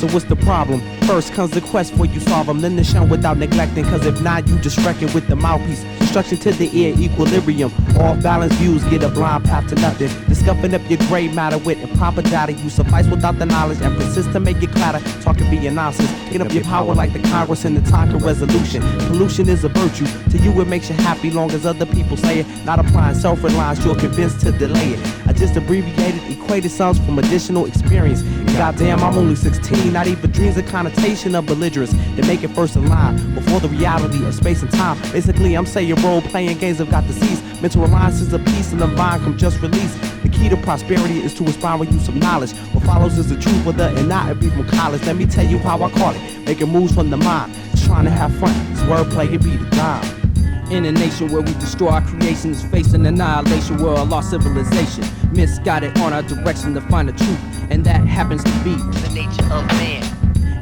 So what's the problem? First comes the quest for you solve them, then the shun without neglecting, cause if not, you just wrecking with the mouthpiece. Instruction to the ear, equilibrium. Off balance views get a blind path to nothing. Discovering up your gray matter with improper data. You suffice without the knowledge and persist to make it clatter. Talking be your nonsense. Get up your power like the Congress in the Tonka resolution. Pollution is a virtue. To you it makes you happy long as other people say it. Not applying self-reliance, you're convinced to delay it. I just abbreviated, equated sums from additional experience. Goddamn, I'm only 16, not even dreams a connotation of belligerence to make it first in line before the reality of space and time. Basically, I'm saying role-playing games have got to cease. Mental alliances of peace and the vine come just release. The key to prosperity is to inspire with you some knowledge. What follows is the truth, whether or not it be from college. Let me tell you how I call it. Making moves from the mind, just trying to have fun. It's wordplay, it be the dime. In a nation where we destroy our creations, facing annihilation, we're a lost civilization. Misguided on our direction to find the truth, and that happens to be the nature of man.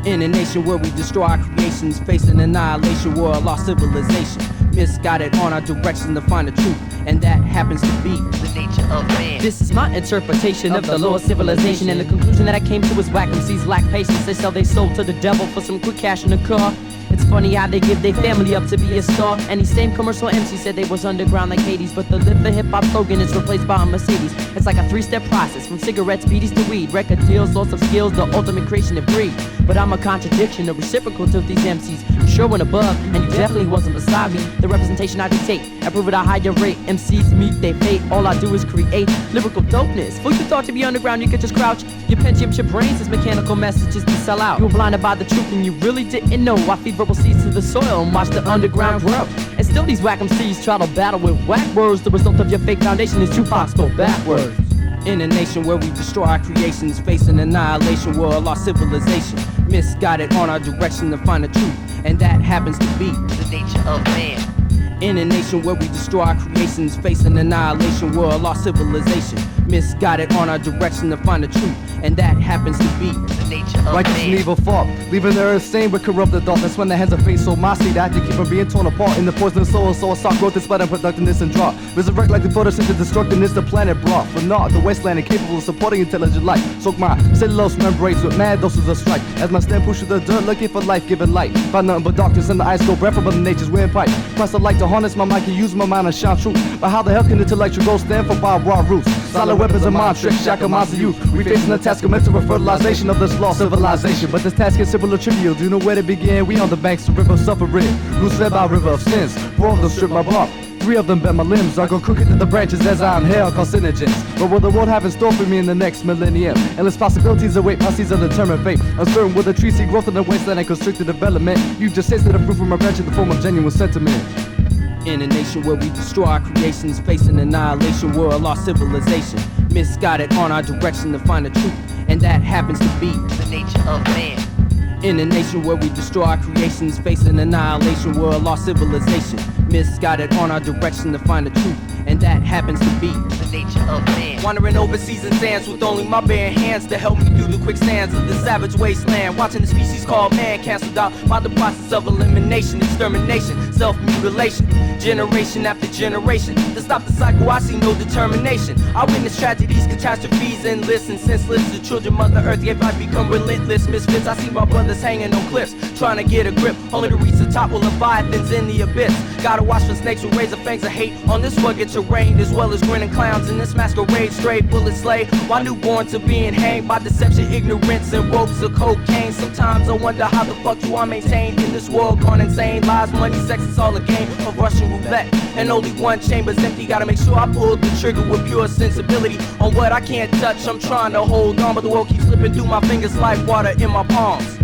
In a nation where we destroy our creations, facing annihilation, we're a lost civilization. Misguided on our direction to find the truth, and that happens to be the nature of man. This is my interpretation of the Lord's civilization, and the conclusion that I came to is whack MCs lack patience. They sell their soul to the devil for some quick cash in the car. It's funny how they give their family up to be a star. And these same commercial MCs said they was underground like Hades, but the live the hip-hop slogan is replaced by a Mercedes. It's like a three-step process, from cigarettes, beaties to weed. Record deals, loss of skills, the ultimate creation of greed. But I'm a contradiction, a reciprocal to these MCs. You sure went above, and you definitely wasn't beside me. The representation I dictate, I prove it at a higher rate. MCs meet their fate, all I do is create lyrical dopeness. For you thought to be underground, you could just crouch. Your Pentium chip brains as mechanical messages to sell out. You were blinded by the truth and you really didn't know. I feed verbal seeds to the soil and watch the underground grow. And still these whack MCs try to battle with whack words. The result of your fake foundation is jukebox go backwards. In a nation where we destroy our creations, facing annihilation, we're a lost civilization. Misguided on our direction to find the truth, and that happens to be the nature of man. In a nation where we destroy our creations, facing annihilation, we're a lost civilization. Misguided on our direction to find the truth, and that happens to be the nature of Righteous man. leave a fault, leaving the earth stained with corrupted thought. That's when the hands of fate so my seed I had to keep from being torn apart in the poisonous soil. So I saw growth and spread and productiveness and drought. Resurrect like the photosynthesis destructiveness the planet brought. For not the wasteland incapable of supporting intelligent life. Soak my cellulose membranes with mad doses of strike. As my stem pushes the dirt looking for life-giving light. Find nothing but darkness in the eyes, go breath from Mother Nature's windpipe. Press the light to harness my mind, can use my mind and shine truth. But how the hell can intellectual goals stand for barbed wire roots? Solid weapons and mind tricks, shackle minds of youth. We facing the task of mental fertilization of this lost civilization. But this task is simple or trivial. Do you know where to begin? We on the banks of river suffering. Loose fed by river of sins. 4 of them strip my bark. 3 of them bent my limbs. I go crooked to the branches as I inhale carcinogens. But what the world have in store for me in the next millennium? Endless possibilities await my seeds of determined fate. Uncertain will the trees see growth in the wasteland and constricted development. You just tasted the fruit from a branch in the form of genuine sentiment. In a nation where we destroy our creations, facing annihilation, we're a lost civilization. Misguided on our direction to find the truth, and that happens to be the nature of man. In a nation where we destroy our creations, facing annihilation, we're a lost civilization. Misguided on our direction to find the truth, and that happens to be the nature of man. Wandering overseas in sands with only my bare hands to help me through the quicksands of the savage wasteland. Watching the species called man cancelled out by the process of elimination, extermination, self-mutilation, generation after generation. To stop the cycle, I see no determination. I witness tragedies, catastrophes, endless and senseless. The children, Mother Earth gave life become relentless. Misfits, I see my brothers hanging on cliffs, trying to get a grip, only to reach the top with leviathans in the abyss. Gotta watch for snakes with razor fangs of hate on this rugged terrain, as well as grinning clowns in this masquerade. Straight bullets slay while newborn to being hanged by deception, ignorance, and ropes of cocaine. Sometimes I wonder how the fuck do I maintain in this world gone insane. Lies, money, sex, it's all a game of Russian roulette, and only one chamber's empty. Gotta make sure I pull the trigger with pure sensibility on what I can't touch. I'm trying to hold on, but the world keeps slipping through my fingers like water in my palms.